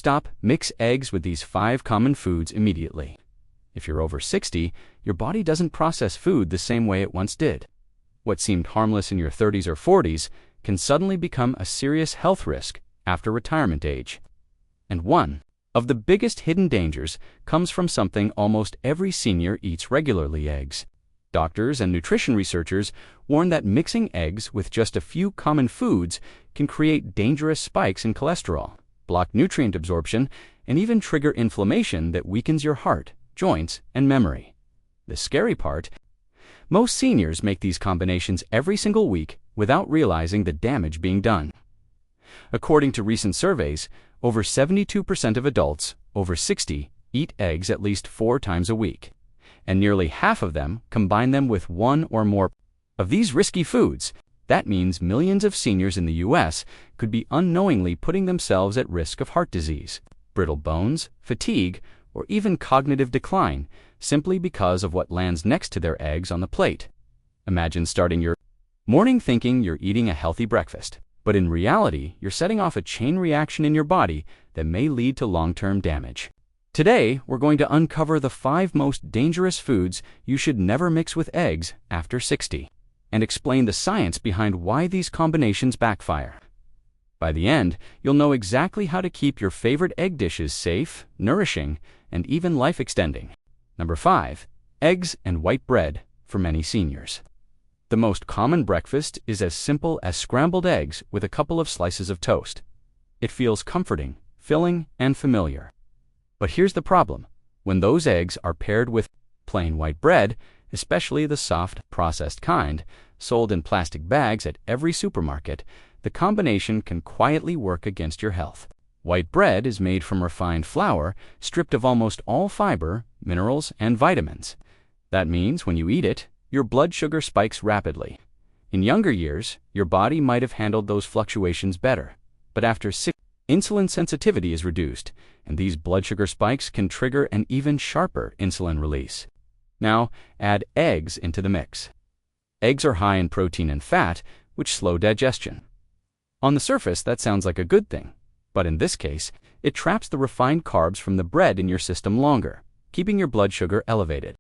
stop, mix eggs with these 5 common foods immediately. If you're over 60, your body doesn't process food the same way it once did. What seemed harmless in your 30s or 40s can suddenly become a serious health risk after retirement age. And one of the biggest hidden dangers comes from something almost every senior eats regularly: eggs. Doctors and nutrition researchers warn that mixing eggs with just a few common foods can create dangerous spikes in cholesterol, block nutrient absorption, and even trigger inflammation that weakens your heart, joints, and memory. The scary part: most seniors make these combinations every single week without realizing the damage being done. According to recent surveys, over 72% of adults over 60 eat eggs at least 4 times a week, and nearly half of them combine them with 1 or more of these risky foods. That means millions of seniors in the U.S. could be unknowingly putting themselves at risk of heart disease, brittle bones, fatigue, or even cognitive decline simply because of what lands next to their eggs on the plate. Imagine starting your morning thinking you're eating a healthy breakfast, but in reality, you're setting off a chain reaction in your body that may lead to long-term damage. Today, we're going to uncover the 5 most dangerous foods you should never mix with eggs after 60, and explain the science behind why these combinations backfire. By the end, you'll know exactly how to keep your favorite egg dishes safe, nourishing, and even life-extending. Number 5. Eggs and white bread for many seniors. The most common breakfast is as simple as scrambled eggs with a couple of slices of toast. It feels comforting, filling, and familiar. But here's the problem: when those eggs are paired with plain white bread, especially the soft, processed kind, sold in plastic bags at every supermarket, the combination can quietly work against your health. White bread is made from refined flour, stripped of almost all fiber, minerals, and vitamins. That means when you eat it, your blood sugar spikes rapidly. In younger years, your body might have handled those fluctuations better, but after 6, insulin sensitivity is reduced, and these blood sugar spikes can trigger an even sharper insulin release. Now, add eggs into the mix. Eggs are high in protein and fat, which slow digestion. On the surface, that sounds like a good thing, but in this case, it traps the refined carbs from the bread in your system longer, keeping your blood sugar elevated.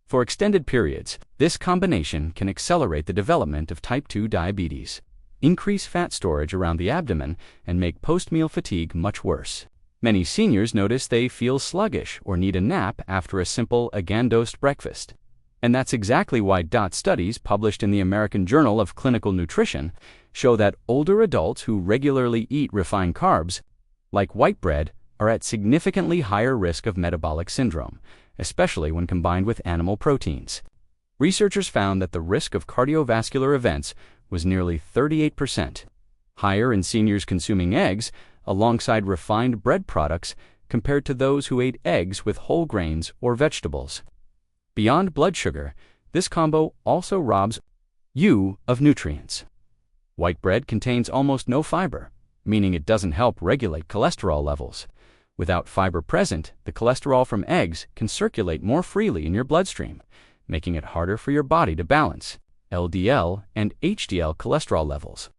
For extended periods, this combination can accelerate the development of type 2 diabetes, increase fat storage around the abdomen, and make post-meal fatigue much worse. Many seniors notice they feel sluggish or need a nap after a simple again-dosed breakfast. And that's exactly why studies published in the American Journal of Clinical Nutrition show that older adults who regularly eat refined carbs, like white bread, are at significantly higher risk of metabolic syndrome, especially when combined with animal proteins. Researchers found that the risk of cardiovascular events was nearly 38% higher in seniors consuming eggs alongside refined bread products compared to those who ate eggs with whole grains or vegetables. Beyond blood sugar, this combo also robs you of nutrients. White bread contains almost no fiber, meaning it doesn't help regulate cholesterol levels. Without fiber present, the cholesterol from eggs can circulate more freely in your bloodstream, making it harder for your body to balance LDL and HDL cholesterol levels.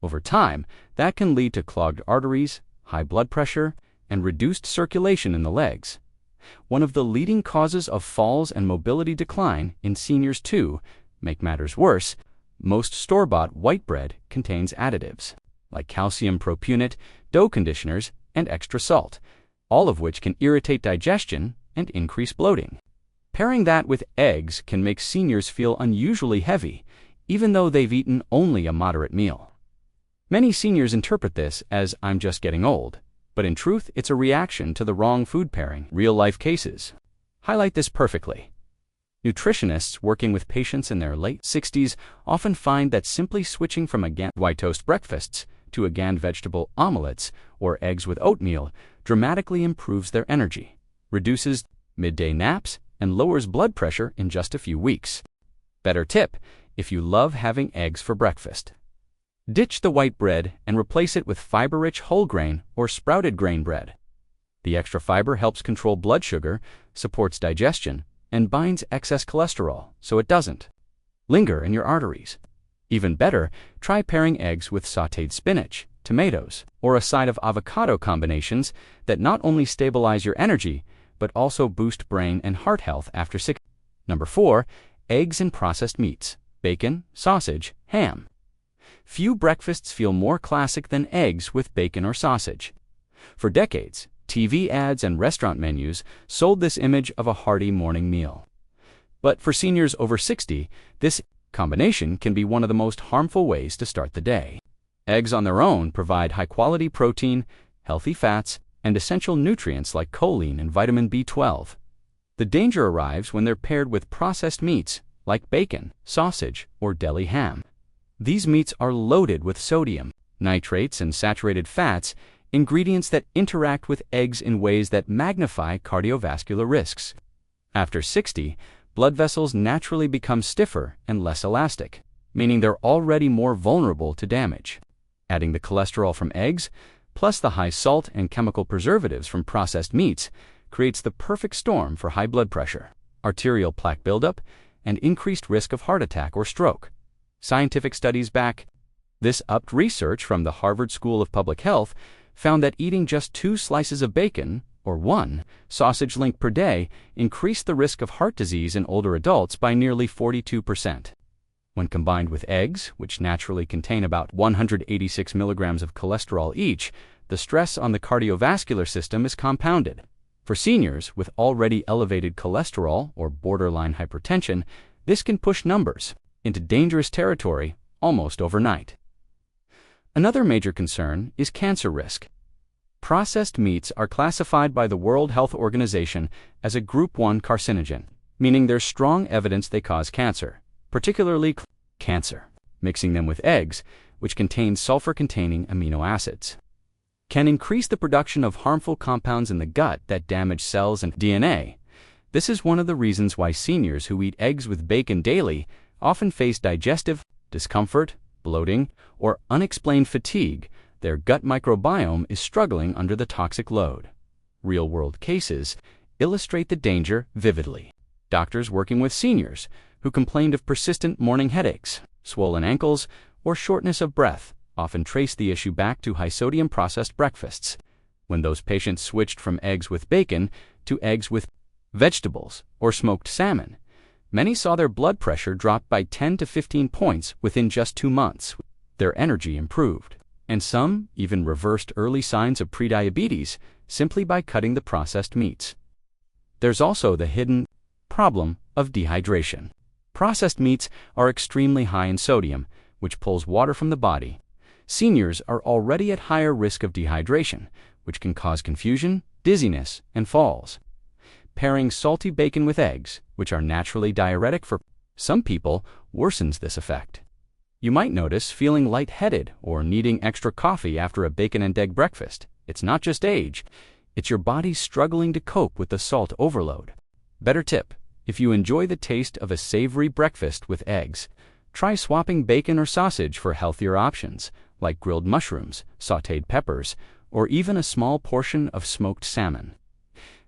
Over time, that can lead to clogged arteries, high blood pressure, and reduced circulation in the legs. One of the leading causes of falls and mobility decline in seniors too. Make matters worse, most store-bought white bread contains additives, like calcium propionate, dough conditioners, and extra salt, all of which can irritate digestion and increase bloating. Pairing that with eggs can make seniors feel unusually heavy, even though they've eaten only a moderate meal. Many seniors interpret this as "I'm just getting old," but in truth, it's a reaction to the wrong food pairing. Real-life cases highlight this perfectly. Nutritionists working with patients in their late 60s often find that simply switching from white toast breakfasts to vegetable omelets or eggs with oatmeal dramatically improves their energy, reduces midday naps, and lowers blood pressure in just a few weeks. Better tip if you love having eggs for breakfast: ditch the white bread and replace it with fiber-rich whole grain or sprouted grain bread. The extra fiber helps control blood sugar, supports digestion, and binds excess cholesterol so it doesn't linger in your arteries. Even better, try pairing eggs with sautéed spinach, tomatoes, or a side of avocado combinations that not only stabilize your energy, but also boost brain and heart health after 6. Number 4. Eggs and processed meats, bacon, sausage, ham. Few breakfasts feel more classic than eggs with bacon or sausage. For decades, TV ads and restaurant menus sold this image of a hearty morning meal. But for seniors over 60, this combination can be one of the most harmful ways to start the day. Eggs on their own provide high-quality protein, healthy fats, and essential nutrients like choline and vitamin B12. The danger arrives when they're paired with processed meats like bacon, sausage, or deli ham. These meats are loaded with sodium, nitrates, and saturated fats, ingredients that interact with eggs in ways that magnify cardiovascular risks. After 60, blood vessels naturally become stiffer and less elastic, meaning they're already more vulnerable to damage. Adding the cholesterol from eggs, plus the high salt and chemical preservatives from processed meats, creates the perfect storm for high blood pressure, arterial plaque buildup, and increased risk of heart attack or stroke. Scientific studies back this up. Research from the Harvard School of Public Health found that eating just 2 slices of bacon, or 1 sausage link per day, increased the risk of heart disease in older adults by nearly 42%. When combined with eggs, which naturally contain about 186 milligrams of cholesterol each, the stress on the cardiovascular system is compounded. For seniors with already elevated cholesterol or borderline hypertension, this can push numbers into dangerous territory almost overnight. Another major concern is cancer risk. Processed meats are classified by the World Health Organization as a Group 1 carcinogen, meaning there's strong evidence they cause cancer, particularly cancer. Mixing them with eggs, which contain sulfur-containing amino acids, can increase the production of harmful compounds in the gut that damage cells and DNA. This is one of the reasons why seniors who eat eggs with bacon daily often face digestive discomfort, bloating, or unexplained fatigue. Their gut microbiome is struggling under the toxic load. Real-world cases illustrate the danger vividly. Doctors working with seniors who complained of persistent morning headaches, swollen ankles, or shortness of breath often trace the issue back to high-sodium processed breakfasts. When those patients switched from eggs with bacon to eggs with vegetables or smoked salmon, many saw their blood pressure drop by 10 to 15 points within just 2 months. Their energy improved, and some even reversed early signs of prediabetes simply by cutting the processed meats. There's also the hidden problem of dehydration. Processed meats are extremely high in sodium, which pulls water from the body. Seniors are already at higher risk of dehydration, which can cause confusion, dizziness, and falls. Pairing salty bacon with eggs, which are naturally diuretic for some people, worsens this effect. You might notice feeling lightheaded or needing extra coffee after a bacon and egg breakfast. It's not just age, it's your body struggling to cope with the salt overload. Better tip: if you enjoy the taste of a savory breakfast with eggs, try swapping bacon or sausage for healthier options, like grilled mushrooms, sautéed peppers, or even a small portion of smoked salmon.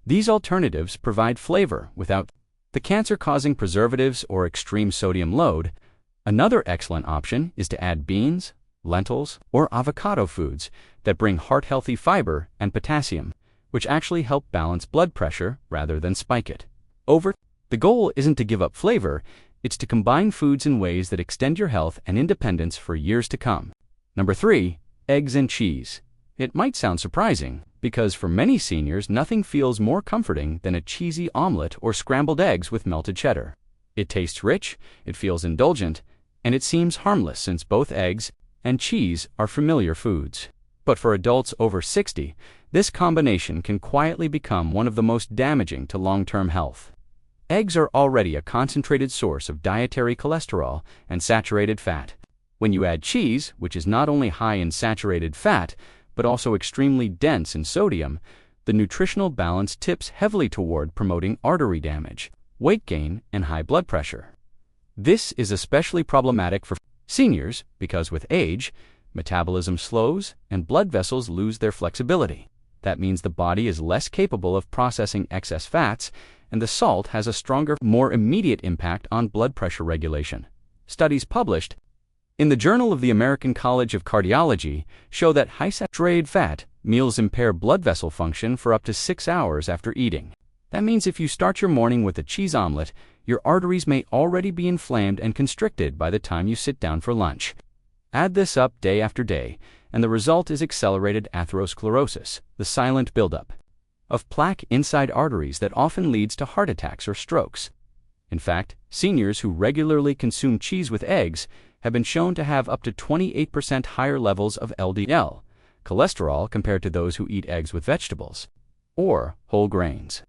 These alternatives provide flavor without the cancer-causing preservatives or extreme sodium load. Another excellent option is to add beans, lentils, or avocado foods that bring heart-healthy fiber and potassium, which actually help balance blood pressure rather than spike it. The goal isn't to give up flavor, it's to combine foods in ways that extend your health and independence for years to come. Number 3. Eggs and cheese. It might sound surprising, because for many seniors nothing feels more comforting than a cheesy omelet or scrambled eggs with melted cheddar. It tastes rich, it feels indulgent, and it seems harmless since both eggs and cheese are familiar foods. But for adults over 60, this combination can quietly become one of the most damaging to long-term health. Eggs are already a concentrated source of dietary cholesterol and saturated fat. When you add cheese, which is not only high in saturated fat, but also extremely dense in sodium, the nutritional balance tips heavily toward promoting artery damage, weight gain, and high blood pressure. This is especially problematic for seniors because with age, metabolism slows and blood vessels lose their flexibility. That means the body is less capable of processing excess fats, and the salt has a stronger, more immediate impact on blood pressure regulation. Studies published In the Journal of the American College of Cardiology show that high-saturated fat meals impair blood vessel function for up to 6 hours after eating. That means if you start your morning with a cheese omelet, your arteries may already be inflamed and constricted by the time you sit down for lunch. Add this up day after day, and the result is accelerated atherosclerosis, the silent buildup of plaque inside arteries that often leads to heart attacks or strokes. In fact, seniors who regularly consume cheese with eggs have been shown to have up to 28% higher levels of LDL cholesterol compared to those who eat eggs with vegetables or whole grains.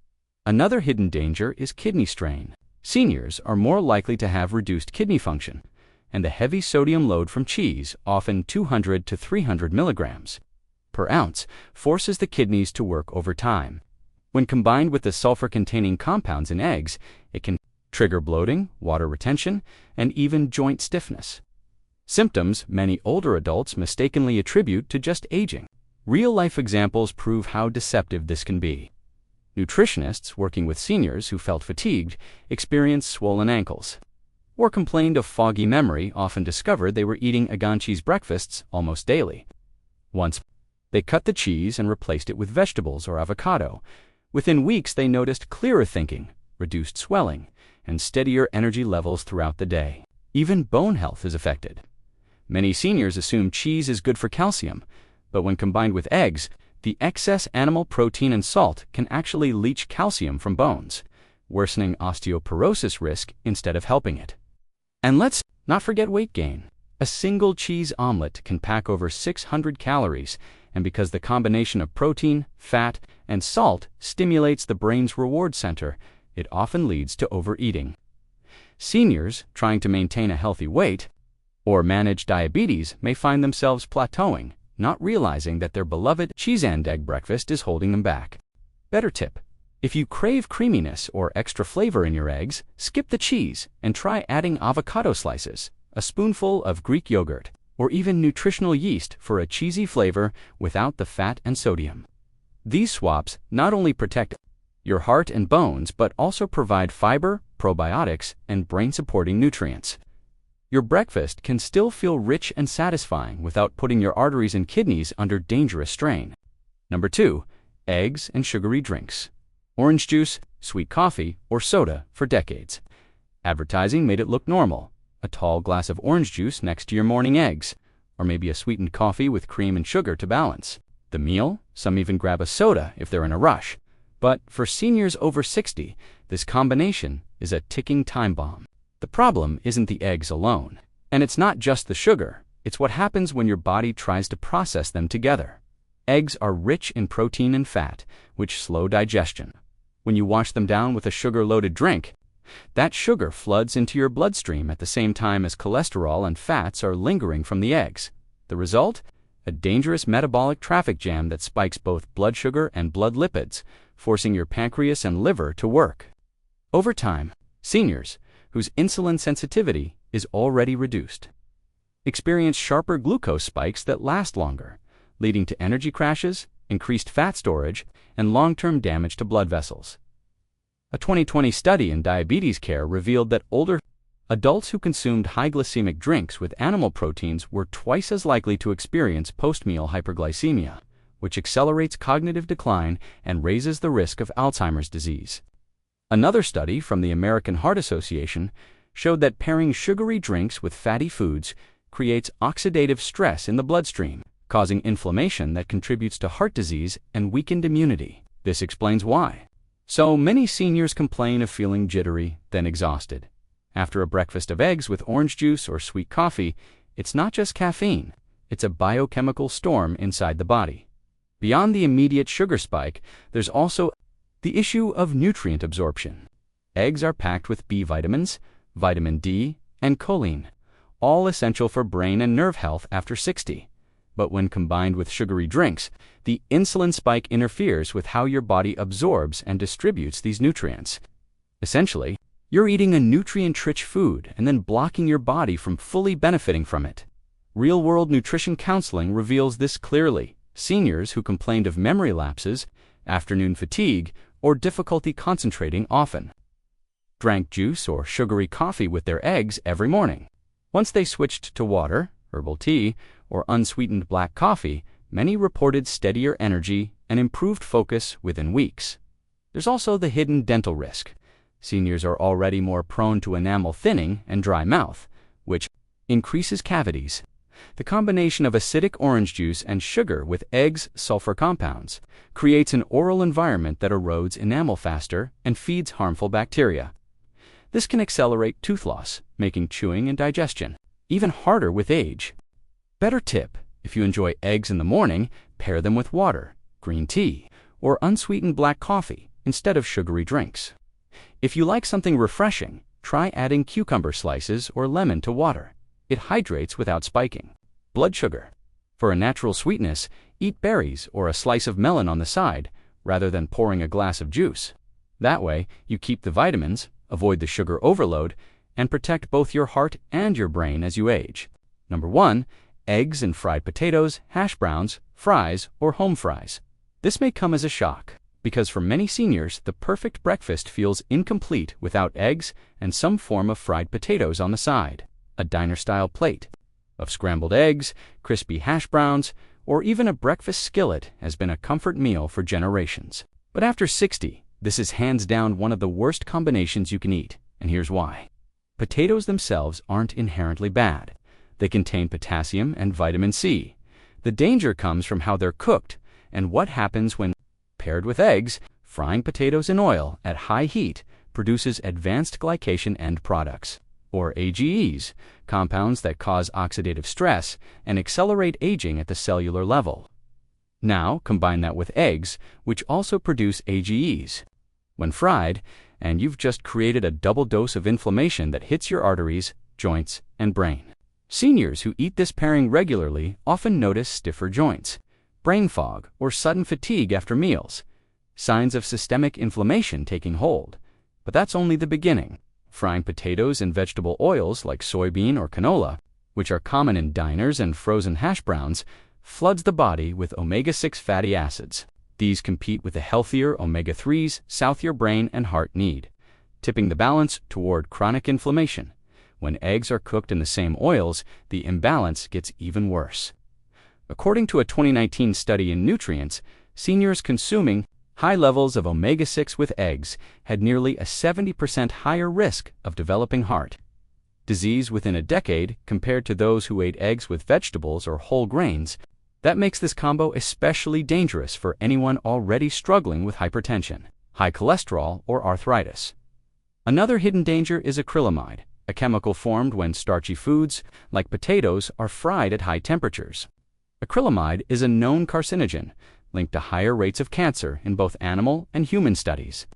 Another hidden danger is kidney strain. Seniors are more likely to have reduced kidney function, and the heavy sodium load from cheese, often 200 to 300 milligrams per ounce, forces the kidneys to work overtime. When combined with the sulfur-containing compounds in eggs, it can trigger bloating, water retention, and even joint stiffness. Symptoms many older adults mistakenly attribute to just aging. Real-life examples prove how deceptive this can be. Nutritionists working with seniors who felt fatigued experienced swollen ankles, or complained of foggy memory often discovered they were eating Agan cheese breakfasts almost daily. Once they cut the cheese and replaced it with vegetables or avocado, within weeks they noticed clearer thinking, reduced swelling, and steadier energy levels throughout the day. Even bone health is affected. Many seniors assume cheese is good for calcium, but when combined with eggs, the excess animal protein and salt can actually leach calcium from bones, worsening osteoporosis risk instead of helping it. And let's not forget weight gain. A single cheese omelet can pack over 600 calories, and because the combination of protein, fat, and salt stimulates the brain's reward center, it often leads to overeating. Seniors trying to maintain a healthy weight or manage diabetes may find themselves plateauing, not realizing that their beloved cheese and egg breakfast is holding them back. Better tip: if you crave creaminess or extra flavor in your eggs, skip the cheese and try adding avocado slices, a spoonful of Greek yogurt, or even nutritional yeast for a cheesy flavor without the fat and sodium. These swaps not only protect your heart and bones, but also provide fiber, probiotics, and brain-supporting nutrients. Your breakfast can still feel rich and satisfying without putting your arteries and kidneys under dangerous strain. Number 2, eggs and sugary drinks. Orange juice, sweet coffee, or soda for decades. Advertising made it look normal. A tall glass of orange juice next to your morning eggs, or maybe a sweetened coffee with cream and sugar to balance the meal. Some even grab a soda if they're in a rush. But for seniors over 60, this combination is a ticking time bomb. The problem isn't the eggs alone. And it's not just the sugar, it's what happens when your body tries to process them together. Eggs are rich in protein and fat, which slow digestion. When you wash them down with a sugar-loaded drink, that sugar floods into your bloodstream at the same time as cholesterol and fats are lingering from the eggs. The result? A dangerous metabolic traffic jam that spikes both blood sugar and blood lipids, forcing your pancreas and liver to work. Over time, seniors, whose insulin sensitivity is already reduced, experience sharper glucose spikes that last longer, leading to energy crashes, increased fat storage, and long-term damage to blood vessels. A 2020 study in diabetes care revealed that older adults who consumed high glycemic drinks with animal proteins were twice as likely to experience post-meal hyperglycemia, which accelerates cognitive decline and raises the risk of Alzheimer's disease. Another study from the American Heart Association showed that pairing sugary drinks with fatty foods creates oxidative stress in the bloodstream, causing inflammation that contributes to heart disease and weakened immunity. This explains why so many seniors complain of feeling jittery, then exhausted. After a breakfast of eggs with orange juice or sweet coffee, it's not just caffeine, it's a biochemical storm inside the body. Beyond the immediate sugar spike, there's also the issue of nutrient absorption. Eggs are packed with B vitamins, vitamin D, and choline, all essential for brain and nerve health after 60. But when combined with sugary drinks, the insulin spike interferes with how your body absorbs and distributes these nutrients. Essentially, you're eating a nutrient-rich food and then blocking your body from fully benefiting from it. Real-world nutrition counseling reveals this clearly. Seniors who complained of memory lapses, afternoon fatigue, or difficulty concentrating often drank juice or sugary coffee with their eggs every morning. Once they switched to water, herbal tea, or unsweetened black coffee, many reported steadier energy and improved focus within weeks. There's also the hidden dental risk. Seniors are already more prone to enamel thinning and dry mouth, which increases cavities. The combination of acidic orange juice and sugar with eggs' sulfur compounds creates an oral environment that erodes enamel faster and feeds harmful bacteria. This can accelerate tooth loss, making chewing and digestion even harder with age. Better tip: if you enjoy eggs in the morning, pair them with water, green tea, or unsweetened black coffee instead of sugary drinks. If you like something refreshing, try adding cucumber slices or lemon to water. It hydrates without spiking. Blood sugar: for a natural sweetness, eat berries or a slice of melon on the side, rather than pouring a glass of juice. That way, you keep the vitamins, avoid the sugar overload, and protect both your heart and your brain as you age. Number 1. Eggs and fried potatoes, hash browns, fries, or home fries. This may come as a shock, because for many seniors, the perfect breakfast feels incomplete without eggs and some form of fried potatoes on the side. A diner-style plate of scrambled eggs, crispy hash browns, or even a breakfast skillet has been a comfort meal for generations. But after 60, this is hands down one of the worst combinations you can eat, and here's why. Potatoes themselves aren't inherently bad. They contain potassium and vitamin C. The danger comes from how they're cooked and what happens when paired with eggs. Frying potatoes in oil at high heat produces advanced glycation end products, or AGEs, compounds that cause oxidative stress and accelerate aging at the cellular level. Now, combine that with eggs, which also produce AGEs. When fried, and you've just created a double dose of inflammation that hits your arteries, joints, and brain. Seniors who eat this pairing regularly often notice stiffer joints, brain fog, or sudden fatigue after meals, signs of systemic inflammation taking hold. But that's only the beginning. Frying potatoes in vegetable oils like soybean or canola, which are common in diners and frozen hash browns, floods the body with omega-6 fatty acids. These compete with the healthier omega-3s south your brain and heart need, tipping the balance toward chronic inflammation. When eggs are cooked in the same oils, the imbalance gets even worse. According to a 2019 study in Nutrients, seniors consuming high levels of omega-6 with eggs had nearly a 70% higher risk of developing heart disease within a decade compared to those who ate eggs with vegetables or whole grains. That makes this combo especially dangerous for anyone already struggling with hypertension, high cholesterol, or arthritis. Another hidden danger is acrylamide, a chemical formed when starchy foods, like potatoes, are fried at high temperatures. Acrylamide is a known carcinogen, linked to higher rates of cancer in both animal and human studies.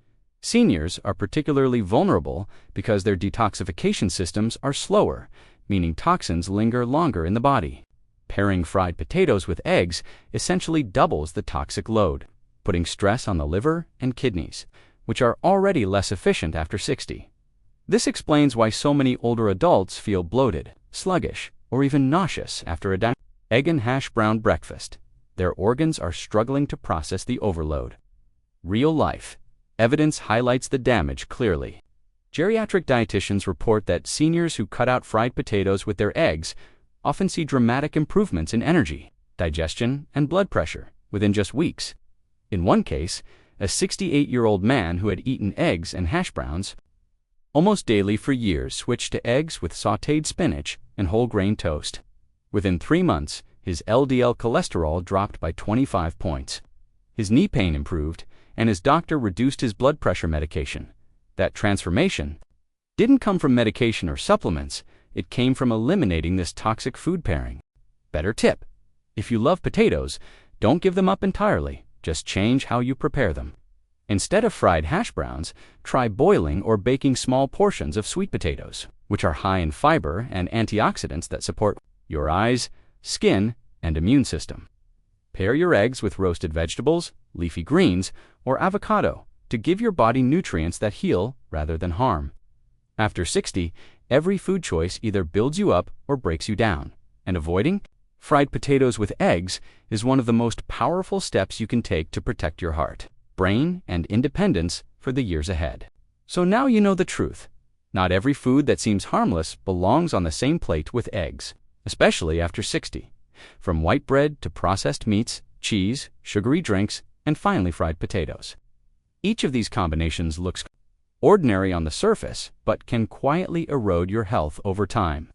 Seniors are particularly vulnerable because their detoxification systems are slower, meaning toxins linger longer in the body. Pairing fried potatoes with eggs essentially doubles the toxic load, putting stress on the liver and kidneys, which are already less efficient after 60. This explains why so many older adults feel bloated, sluggish, or even nauseous after a egg and hash brown breakfast. Their organs are struggling to process the overload. Real life evidence highlights the damage clearly. Geriatric dietitians report that seniors who cut out fried potatoes with their eggs often see dramatic improvements in energy, digestion, and blood pressure within just weeks. In one case, a 68-year-old man who had eaten eggs and hash browns almost daily for years switched to eggs with sautéed spinach and whole grain toast. Within 3 months, his LDL cholesterol dropped by 25 points. His knee pain improved, and his doctor reduced his blood pressure medication. That transformation didn't come from medication or supplements. It came from eliminating this toxic food pairing. Better tip: if you love potatoes, don't give them up entirely. Just change how you prepare them. Instead of fried hash browns, try boiling or baking small portions of sweet potatoes, which are high in fiber and antioxidants that support your eyes, skin, and immune system. Pair your eggs with roasted vegetables, leafy greens, or avocado to give your body nutrients that heal rather than harm. After 60, every food choice either builds you up or breaks you down, and avoiding fried potatoes with eggs is one of the most powerful steps you can take to protect your heart, brain, and independence for the years ahead. So now you know the truth. Not every food that seems harmless belongs on the same plate with eggs, especially after 60. From white bread to processed meats, cheese, sugary drinks, and finely fried potatoes. Each of these combinations looks ordinary on the surface, but can quietly erode your health over time.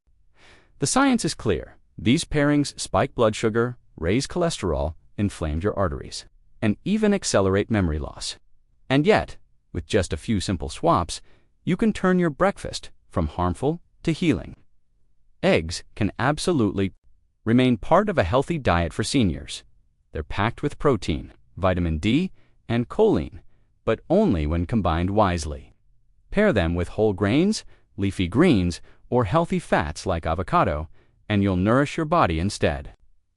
The science is clear. These pairings spike blood sugar, raise cholesterol, inflame your arteries, and even accelerate memory loss. And yet, with just a few simple swaps, you can turn your breakfast from harmful to healing. Eggs can absolutely remain part of a healthy diet for seniors. They're packed with protein, vitamin D, and choline, but only when combined wisely. Pair them with whole grains, leafy greens, or healthy fats like avocado, and you'll nourish your body instead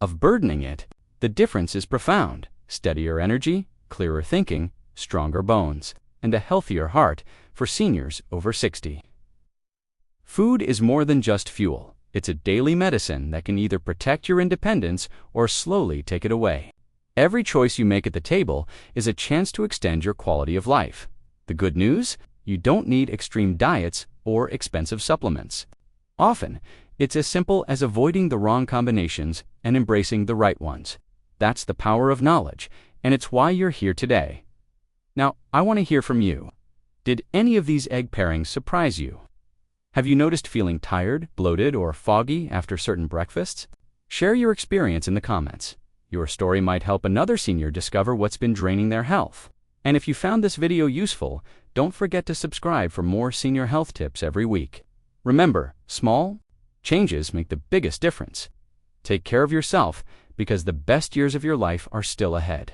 of burdening it. The difference is profound: steadier energy, clearer thinking, stronger bones, and a healthier heart for seniors over 60. Food is more than just fuel. It's a daily medicine that can either protect your independence or slowly take it away. Every choice you make at the table is a chance to extend your quality of life. The good news? You don't need extreme diets or expensive supplements. Often, it's as simple as avoiding the wrong combinations and embracing the right ones. That's the power of knowledge, and it's why you're here today. Now, I want to hear from you. Did any of these egg pairings surprise you? Have you noticed feeling tired, bloated, or foggy after certain breakfasts? Share your experience in the comments. Your story might help another senior discover what's been draining their health. And if you found this video useful, don't forget to subscribe for more senior health tips every week. Remember, small changes make the biggest difference. Take care of yourself, because the best years of your life are still ahead.